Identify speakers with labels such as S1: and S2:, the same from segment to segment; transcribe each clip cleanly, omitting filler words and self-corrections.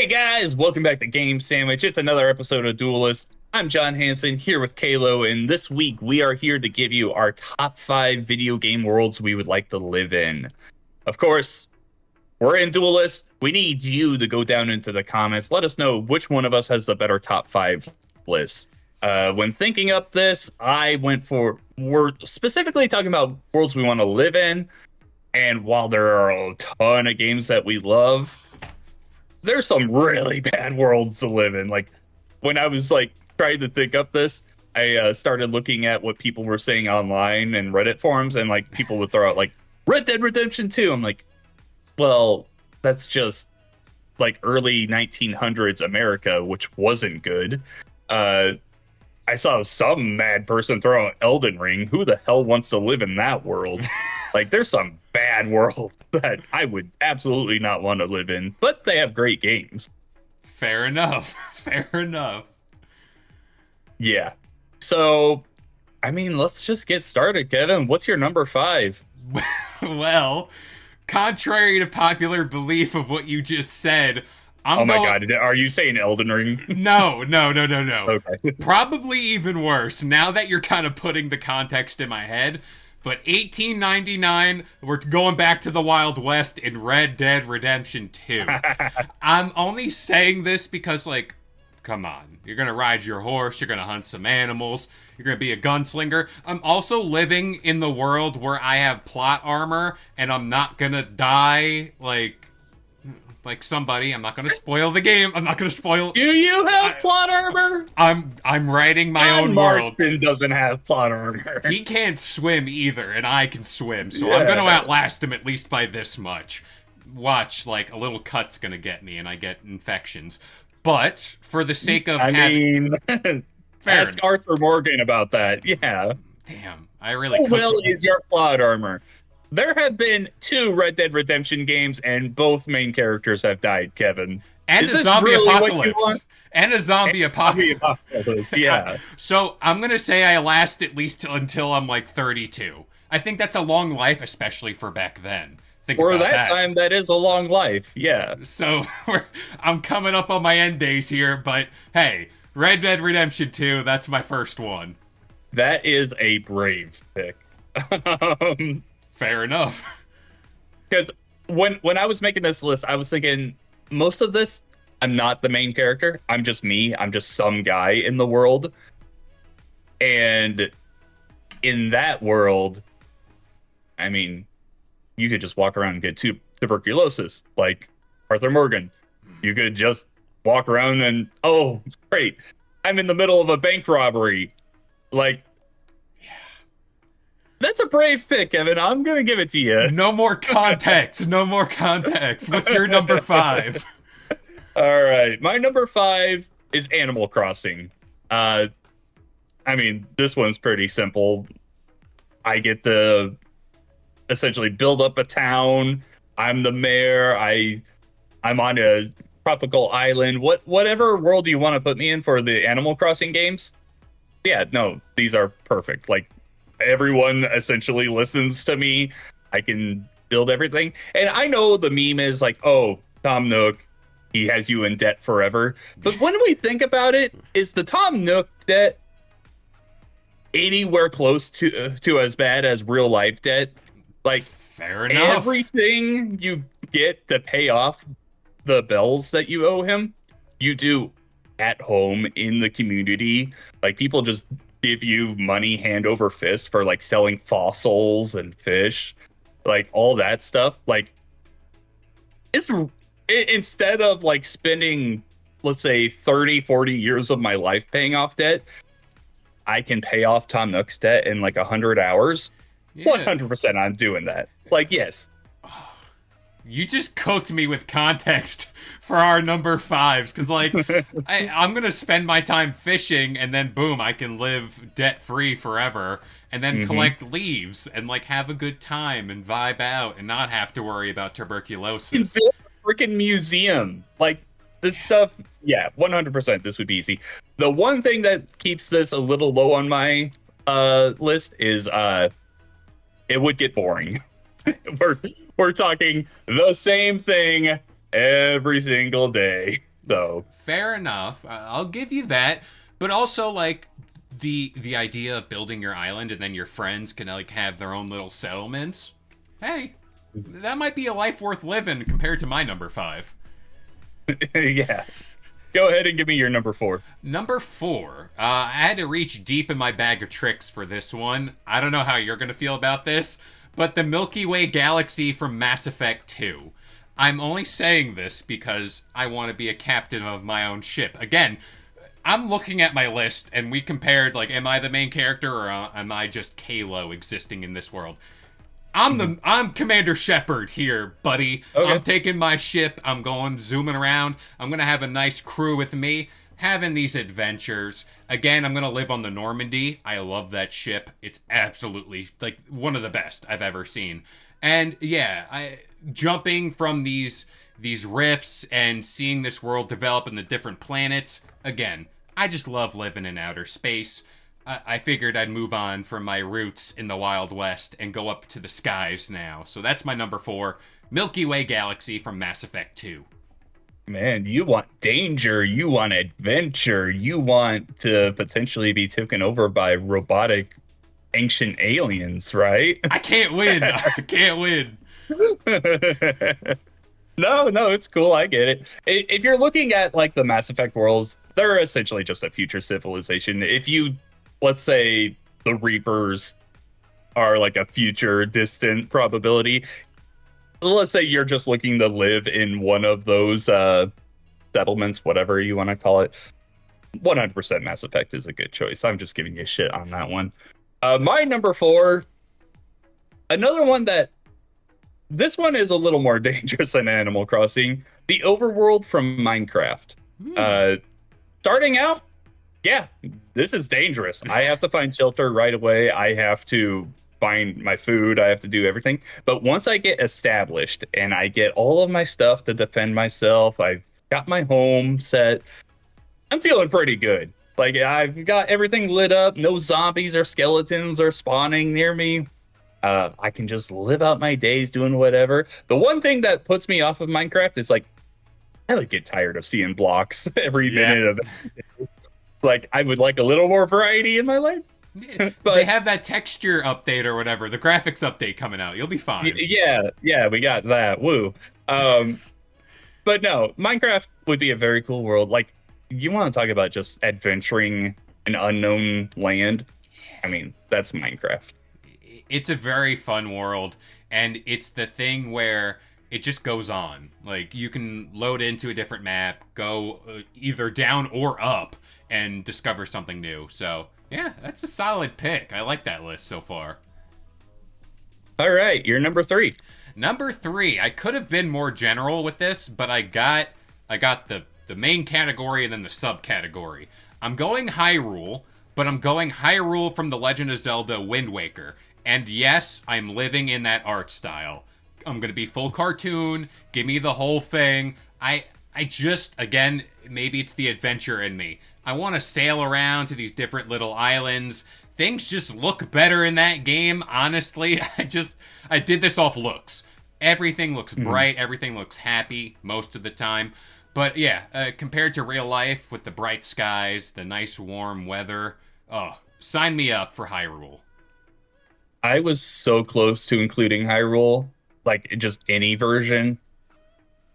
S1: Guys, welcome back to Game Sandwich. It's another episode of Duelist. I'm John Hansen here with Kalo, and this week we are here to give you our top 5 video game worlds we would like to live in. Of course, we're in Duelist. We need you to go down into the comments. Let us know which one of us has the better top 5 list. When thinking up this, we're specifically talking about worlds we want to live in, and while there are a ton of games that we love, there's some really bad worlds to live in. Like, when I was trying to think up this, I started looking at what people were saying online and Reddit forums, and people would throw out Red Dead Redemption 2. I'm like, well, that's just early 1900s America, which wasn't good. I saw some mad person throw out Elden Ring. Who the hell wants to live in that world? There's some bad world that I would absolutely not want to live in, but they have great games.
S2: Fair enough. Fair enough.
S1: Yeah. So, let's just get started, Kevin. What's your number 5?
S2: Well, contrary to popular belief of what you just said,
S1: God, are you saying Elden Ring?
S2: No.
S1: Okay.
S2: Probably even worse, now that you're kind of putting the context in my head. But 1899, we're going back to the Wild West in Red Dead Redemption 2. I'm only saying this because, come on. You're going to ride your horse, you're going to hunt some animals, you're going to be a gunslinger. I'm also living in the world where I have plot armor, and I'm not going to die, like somebody. I'm not going to spoil the game. I'm not going to spoil...
S1: Do you have plot armor?
S2: I'm writing my own world.
S1: Marston doesn't have plot armor.
S2: He can't swim either, and I can swim, so I'm going to outlast him at least by this much. Watch, a little cut's going to get me, and I get infections. But, for the sake of
S1: ask Arthur Morgan about that. Yeah.
S2: Damn, I really...
S1: How well is your plot armor? There have been 2 Red Dead Redemption games, and both main characters have died, Kevin.
S2: And
S1: is
S2: a zombie apocalypse. And a zombie
S1: apocalypse, yeah.
S2: So, I'm going to say I last at least until I'm 32. I think that's a long life, especially for back then.
S1: For that time, that is a long life, yeah.
S2: So, I'm coming up on my end days here, but hey, Red Dead Redemption 2, that's my first one.
S1: That is a brave pick.
S2: Fair enough.
S1: Because when I was making this list, I was thinking, most of this, I'm not the main character. I'm just me. I'm just some guy in the world. And in that world, you could just walk around and get tuberculosis, like Arthur Morgan. You could just walk around and, oh, great, I'm in the middle of a bank robbery. That's a brave pick, Evan. I'm going to give it to you.
S2: No more context. No more context. What's your number 5?
S1: All right. My number 5 is Animal Crossing. This one's pretty simple. I get to essentially build up a town. I'm the mayor. I'm on a tropical island. Whatever world you want to put me in for the Animal Crossing games. Yeah, no, these are perfect. Everyone essentially listens to me. I can build everything. And I know the meme is oh, Tom Nook, he has you in debt forever. But when we think about it, is the Tom Nook debt anywhere close to as bad as real life debt?
S2: Fair enough.
S1: Everything you get to pay off the bills that you owe him, you do at home in the community. People just give you money hand over fist for selling fossils and fish, all that stuff. Instead of spending, let's say, 30-40 years of my life paying off debt, I can pay off Tom Nook's debt in 100 hours. Yeah. 100% I'm doing that. Yes.
S2: You just cooked me with context for our number 5s, because I'm gonna spend my time fishing, and then boom, I can live debt free forever, and then collect leaves and have a good time and vibe out and not have to worry about tuberculosis.
S1: You can build a freaking museum. This stuff. Yeah, 100%. This would be easy. The one thing that keeps this a little low on my list is it would get boring. we're talking the same thing every single day. though.
S2: Fair enough. I'll give you that. But also, like, the idea of building your island and then your friends can, like, have their own little settlements. Hey, that might be a life worth living compared to my number 5.
S1: Yeah. Go ahead and give me your number 4.
S2: Number 4. I had to reach deep in my bag of tricks for this one. I don't know how you're going to feel about this, but the Milky Way galaxy from Mass Effect 2. I'm only saying this because I want to be a captain of my own ship. Again, I'm looking at my list, and we compared, like, am I the main character, or am I just Kalo existing in this world? I'm Commander Shepard here, buddy.
S1: Okay.
S2: I'm taking my ship. I'm going zooming around. I'm gonna have a nice crew with me, having these adventures. Again, I'm gonna live on the Normandy. I love that ship. It's absolutely like one of the best I've ever seen. And yeah, jumping from these rifts and seeing this world develop in the different planets. Again, I just love living in outer space. I figured I'd move on from my roots in the Wild West and go up to the skies now. So that's my number 4, Milky Way Galaxy from Mass Effect 2.
S1: Man, you want danger, you want adventure, you want to potentially be taken over by robotic ancient aliens, right?
S2: I can't win. I can't win.
S1: No, it's cool. I get it. If you're looking at like the Mass Effect worlds, they're essentially just a future civilization. If you, let's say, the Reapers are like a future distant probability, let's say you're just looking to live in one of those settlements, whatever you want to call it, 100% Mass Effect is a good choice. I'm just giving you shit on that one. My number 4, another one that this one is a little more dangerous than Animal Crossing, the overworld from Minecraft. Starting out, yeah, this is dangerous. I have to find shelter right away. I have to find my food. I have to do everything. But once I get established and I get all of my stuff to defend myself, I've got my home set, I'm feeling pretty good. Like, I've got everything lit up. No zombies or skeletons are spawning near me. I can just live out my days doing whatever. The one thing that puts me off of Minecraft is, like, I would get tired of seeing blocks every minute of it. Like, I would like a little more variety in my life.
S2: But they have that texture update or whatever, the graphics update coming out. You'll be fine.
S1: Yeah, we got that. Woo. But no, Minecraft would be a very cool world. Like, you want to talk about just adventuring an unknown land? I mean, that's Minecraft.
S2: It's a very fun world, and it's the thing where it just goes on. Like, you can load into a different map, go either down or up, and discover something new. So, yeah, that's a solid pick. I like that list so far.
S1: All right, you're number 3.
S2: Number 3. I could have been more general with this, but I got the main category and then the subcategory. I'm going Hyrule, but I'm going Hyrule from The Legend of Zelda Wind Waker. And yes, I'm living in that art style. I'm going to be full cartoon. Give me the whole thing. I just, again, maybe it's the adventure in me. I want to sail around to these different little islands. Things just look better in that game, honestly. I did this off looks. Everything looks bright. Everything looks happy most of the time. But yeah, compared to real life with the bright skies, the nice warm weather, oh, sign me up for Hyrule.
S1: I was so close to including Hyrule, like just any version,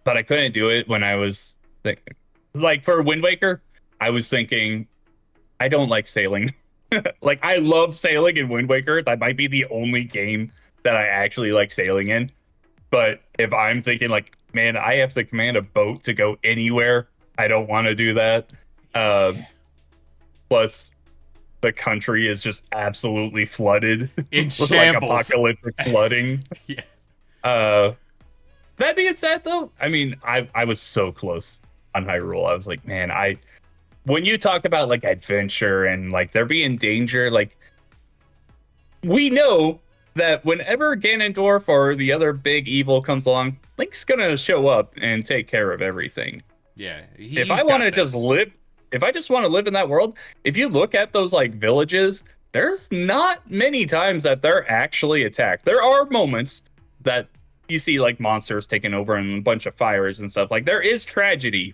S1: but I couldn't do it when I was like for Wind Waker. I was thinking, I don't like sailing. Like, I love sailing in Wind Waker. That might be the only game that I actually like sailing in. But if I'm thinking like, man, I have to command a boat to go anywhere, I don't want to do that. Plus, the country is just absolutely flooded
S2: In
S1: with like
S2: shambles.
S1: apocalyptic flooding.
S2: Yeah.
S1: That being said, though, I mean, I was so close on Hyrule. I was like, man, when you talk about like adventure and like there being danger, like we know that whenever Ganondorf or the other big evil comes along, Link's gonna show up and take care of everything.
S2: Yeah.
S1: If I want to just live, if I just want to live in that world, if you look at those like villages, there's not many times that they're actually attacked. There are moments that you see like monsters taking over and a bunch of fires and stuff. Like, there is tragedy,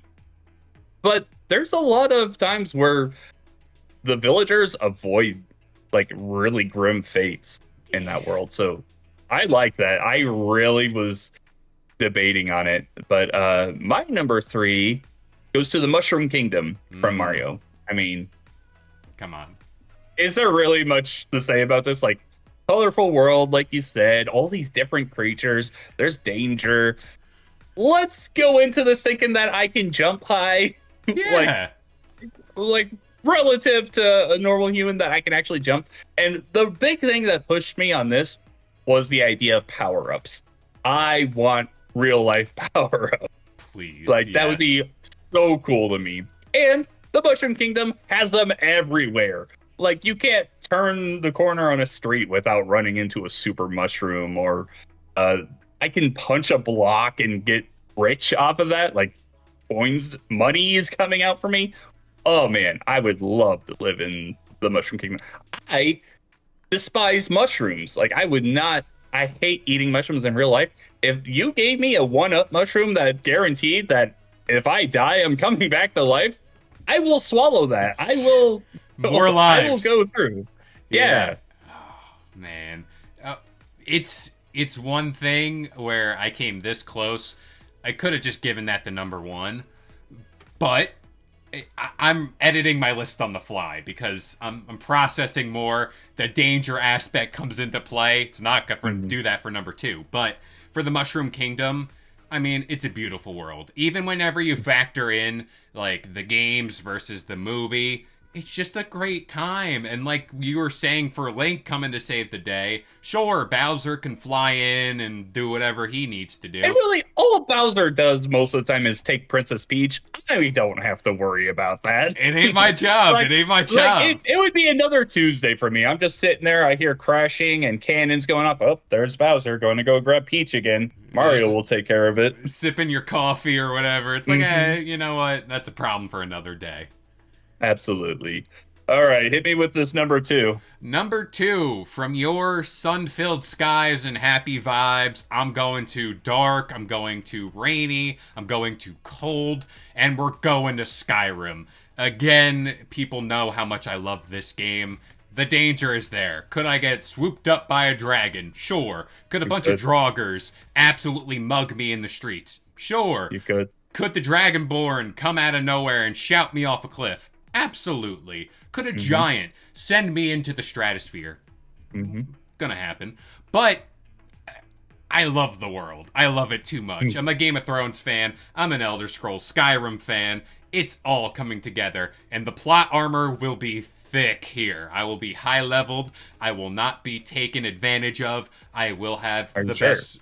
S1: But there's a lot of times where the villagers avoid like really grim fates in that
S2: Yeah.
S1: world. So I like that. I really was debating on it, but my number three goes to the Mushroom Kingdom from
S2: Mm,
S1: Mario. I mean,
S2: come on.
S1: is there really much to say about this? Like, colorful world, like you said, all these different creatures. There's danger. Let's go into this thinking that I can jump high, like
S2: Yeah.
S1: like relative to a normal human, that I can actually jump. And the big thing that pushed me on this was the idea of power ups. I want real life power ups.
S2: Please,
S1: Like that would
S2: yes.
S1: be so cool to me. And the Mushroom Kingdom has them everywhere. Like you can't turn the corner on a street without running into a super mushroom, or uh I can punch a block and get rich off of that. Like coins, money is coming out for me. Oh man, I would love to live in the Mushroom Kingdom. I despise mushrooms. Like I would not. I hate eating mushrooms in real life. If you gave me a one-up mushroom that guaranteed that if I die, I'm coming back to life, I will swallow that. I will.
S2: More
S1: I will
S2: lives.
S1: go through.
S2: Yeah.
S1: Yeah.
S2: Oh, man. It's one thing where I came this close. I could have just given that the number one, but I'm editing my list on the fly because I'm processing more. The danger aspect comes into play. It's not going to
S1: Mhm.
S2: do that for number two, but for the Mushroom Kingdom, I mean, it's a beautiful world. Even whenever you factor in like the games versus the movie, it's just a great time. And like you were saying for Link coming to save the day, sure, Bowser can fly in and do whatever he needs to
S1: And
S2: do.
S1: really, all Bowser does most of the time is take Princess Peach. I don't have to worry about that.
S2: It ain't my job. It
S1: like,
S2: ain't my
S1: like
S2: job.
S1: it would be another Tuesday for me. I'm just sitting there. I hear crashing and cannons going off. Oh, there's Bowser going to go grab Peach again.
S2: You're
S1: Mario
S2: just
S1: will take care of it.
S2: sipping your coffee or whatever. It's like,
S1: Hmm.
S2: you know what? That's a problem for another day.
S1: Absolutely. All right, hit me with this number two.
S2: Number two, from your sun filled skies and happy vibes, I'm going to dark, I'm going to rainy, I'm going to cold, and we're going to Skyrim. Again, people know how much I love this game. The danger is there. Could I get swooped up by a dragon? Sure. Could a
S1: You
S2: bunch of
S1: could.
S2: draugrs absolutely mug me in the streets? Sure.
S1: You could.
S2: Could the Dragonborn come out of nowhere and shout me off a cliff? Absolutely. Could a
S1: Hmm.
S2: giant send me into the stratosphere?
S1: Hmm.
S2: Gonna happen. But I love the world. I love it too much. I'm a Game of Thrones fan. I'm an Elder Scrolls Skyrim fan. It's all coming together, and the plot armor will be thick here. I will be high leveled. I will not be taken advantage of. I will have
S1: Are you
S2: the
S1: sure?
S2: best.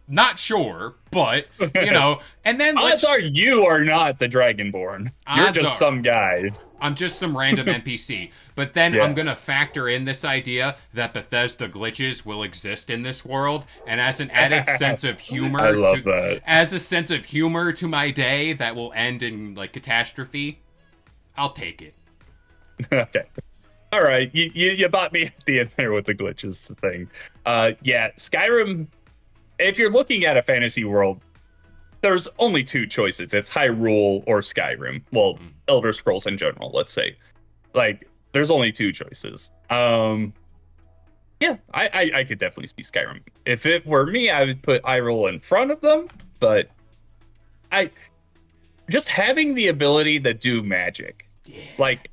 S2: Not sure, but you know. And then
S1: Odds
S2: let's.
S1: are you are not the Dragonborn. You're
S2: Odds
S1: just
S2: are
S1: some guy.
S2: I'm just some random NPC. But then I'm
S1: Yeah.
S2: going to factor in this idea that Bethesda glitches will exist in this world, and as an added sense of
S1: I
S2: humor
S1: love
S2: to
S1: that.
S2: as a sense of humor to my day that will end in like catastrophe, I'll take it.
S1: Okay. All right. You bought me at the end there with the glitches thing. Yeah, Skyrim, if you're looking at a fantasy world, there's only two choices. It's Hyrule or Skyrim. Well, Elder Scrolls in general, let's say. Like, there's only two choices. Yeah, I could definitely see Skyrim. If it were me, I would put Hyrule in front of them, but I just having the ability to do magic.
S2: Yeah.
S1: Like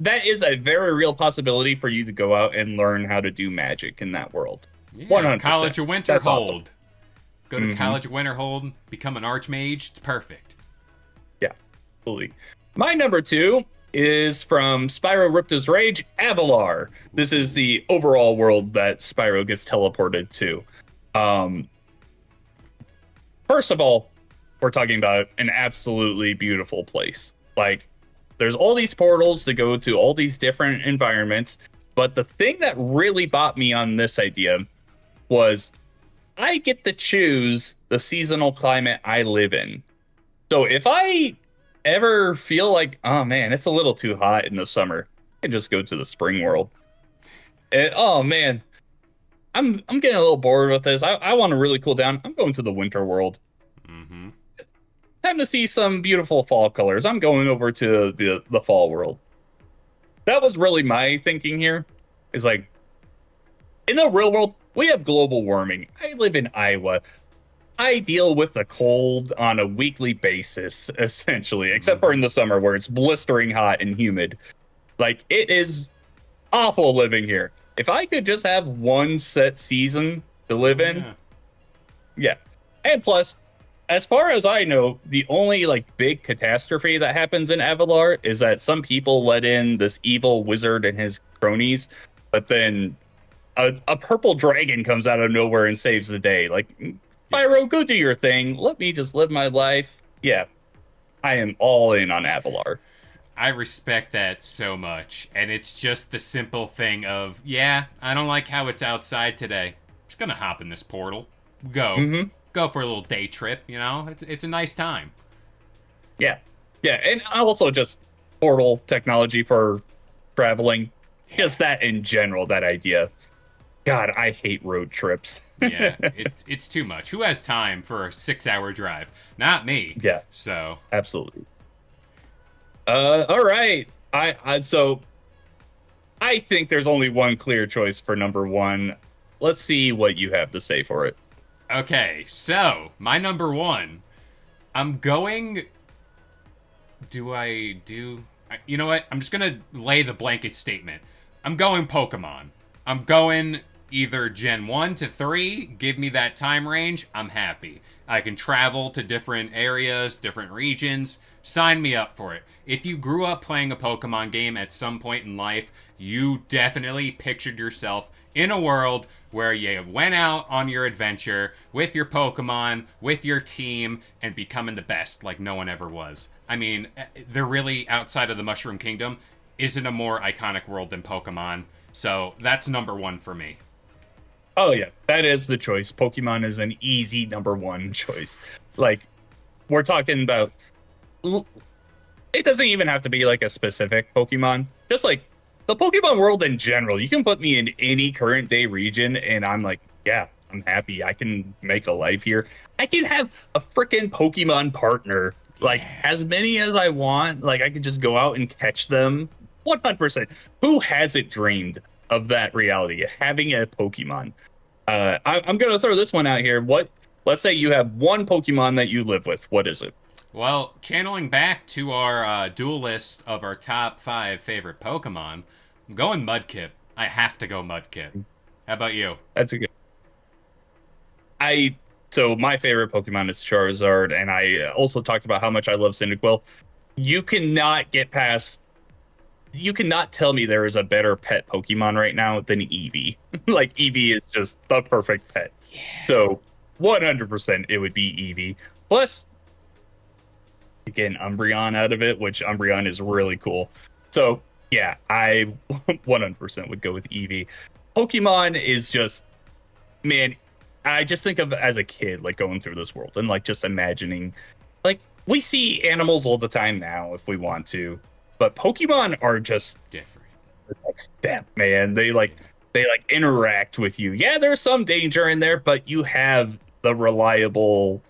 S1: that is a very real possibility for you to go out and learn how to do magic in that world.
S2: Yeah,
S1: 100%.
S2: College of
S1: That's awesome.
S2: Winterhold. Go to
S1: Hmm.
S2: College of Winterhold, become an archmage. It's perfect.
S1: Yeah, absolutely. My number two is from Spyro Ripto's Rage, Avalar. This is the overall world that Spyro gets teleported to. Um, First of all, we're talking about an absolutely beautiful place. Like, there's all these portals to go to all these different environments. But the thing that really bought me on this idea was I get to choose the seasonal climate I live in. So if I ever feel like, oh man, it's a little too hot in the summer, I can just go to the spring world. And, oh man, I'm getting a little bored with this. I want to really cool down. I'm going to the winter world.
S2: Mm-hmm.
S1: time to see some beautiful fall colors. I'm going over to the fall world. That was really my thinking here. Is like in the real world, we have global warming. I live in Iowa. I deal with the cold on a weekly basis, essentially, except for in the summer where it's blistering hot and humid. Like, it is awful living here. If I could just have one set season to live in,
S2: Yeah.
S1: yeah. And plus, as far as I know, the only like big catastrophe that happens in Avalar is that some people let in this evil wizard and his cronies, but then a purple dragon comes out of nowhere and saves the day. Like, Pyro, go do your thing. Let me just live my life. Yeah, I am all in on Avalar.
S2: I respect that so much. And it's just the simple thing of, yeah, I don't like how it's outside today. Just gonna hop in this portal. Go.
S1: Hmm.
S2: Go for a little day trip, you know? It's a nice time.
S1: Yeah, yeah, and also just portal technology for traveling. Just that in general, that idea. God, I hate road trips.
S2: Yeah, it's too much. Who has time for a 6-hour drive? Not me.
S1: Yeah,
S2: So
S1: absolutely. All right. So I think there's only one clear choice for number one. Let's see what you have to say for it.
S2: okay, so my number one. I'm going. Do I do? You know what? I'm just gonna lay the blanket statement. I'm going Pokemon. I'm going either Gen 1 to 3. Give me that time range. I'm happy. I can travel to different areas, different regions. Sign me up for it. If you grew up playing a Pokemon game at some point in life, you definitely pictured yourself in a world where you went out on your adventure with your Pokemon, with your team, and becoming the best like no one ever was. I mean, they're really outside of the Mushroom Kingdom. Isn't a more iconic world than Pokemon. So that's number one for me.
S1: Oh yeah, that is the choice. Pokemon is an easy number one choice. Like we're talking about it doesn't even have to be like a specific Pokemon. Just like the Pokemon world in general. You can put me in any current day region and I'm like, yeah, I'm happy. I can make a life here. I can have a freaking Pokemon partner. Like as many as I want. Like I can just go out and catch them. 100%. Who hasn't dreamed of that reality? Having a Pokemon. I'm gonna throw this one out here. What? Let's say you have one Pokemon that you live with. What is it?
S2: Well, channeling back to our dual list of our top 5 favorite Pokemon, I'm going Mudkip. I have to go Mudkip. How about you?
S1: That's a good. I so my favorite Pokemon is Charizard, and I also talked about how much I love Cyndaquil. You cannot get past. You cannot tell me there is a better pet Pokemon right now than Eevee. Like Eevee is just the perfect pet.
S2: Yeah.
S1: So 100% it would be Eevee. Plus, again, Umbreon out of it, which Umbreon is really cool. So yeah, I 100% would go with Eevee. Pokemon is just, man, I just think of as a kid, like going through this world and like just imagining, like we see animals all the time now if we want to, but Pokemon are just
S2: Different.
S1: the next step, man. They interact with you. Yeah, there's some danger in there, but you have the reliable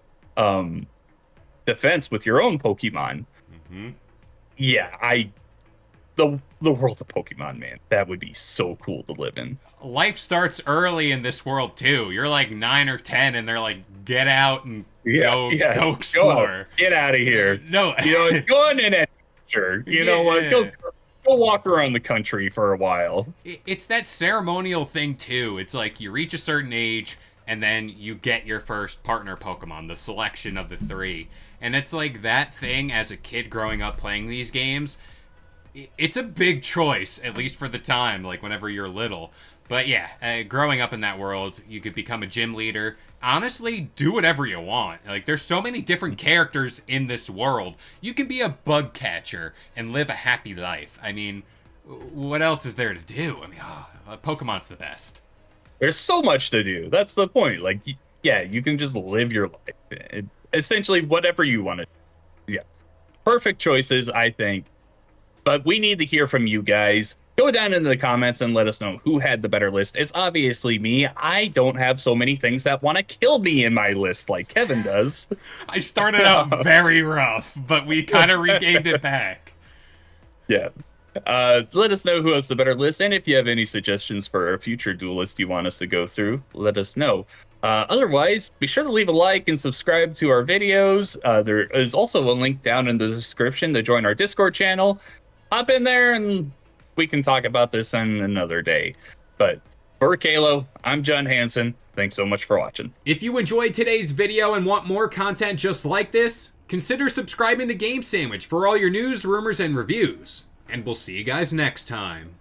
S1: defense with your own Pokemon.
S2: Hmm.
S1: Yeah, the world of Pokemon, man, that would be so cool to live in.
S2: Life starts early in this world too. You're like 9 or 10, and they're like, "Get out and go explore,
S1: get out of here."
S2: No,
S1: Go on an adventure. You know what? Go walk around the country for a while.
S2: It's that ceremonial thing too. It's like you reach a certain age and then you get your first partner Pokemon, the selection of the 3. And it's like that thing as a kid growing up playing these games. It's a big choice, at least for the time, like whenever you're little. But yeah, growing up in that world, you could become a gym leader. Honestly, do whatever you want. Like, there's so many different characters in this world. You can be a bug catcher and live a happy life. I mean, what else is there to do? I mean, Pokemon's the best.
S1: There's so much to do. That's the point. Like, yeah, you can just live your life. Essentially, whatever you want to. Yeah, perfect choices, I think. But we need to hear from you guys. Go down in the comments and let us know who had the better list. It's obviously me. I don't have so many things that want to kill me in my list like Kevin does.
S2: I started out very rough, but we kind of regained it back.
S1: Yeah. Let us know who has the better list, and if you have any suggestions for a future duel list you want us to go through, let us know. Otherwise, be sure to leave a like and subscribe to our videos. There is also a link down in the description to join our Discord channel. Hop in there and we can talk about this on another day. But for Kalo, I'm John Hansen. Thanks so much for watching.
S2: If you enjoyed today's video and want more content just like this, consider subscribing to Game Sandwich for all your news, rumors, and reviews. And we'll see you guys next time.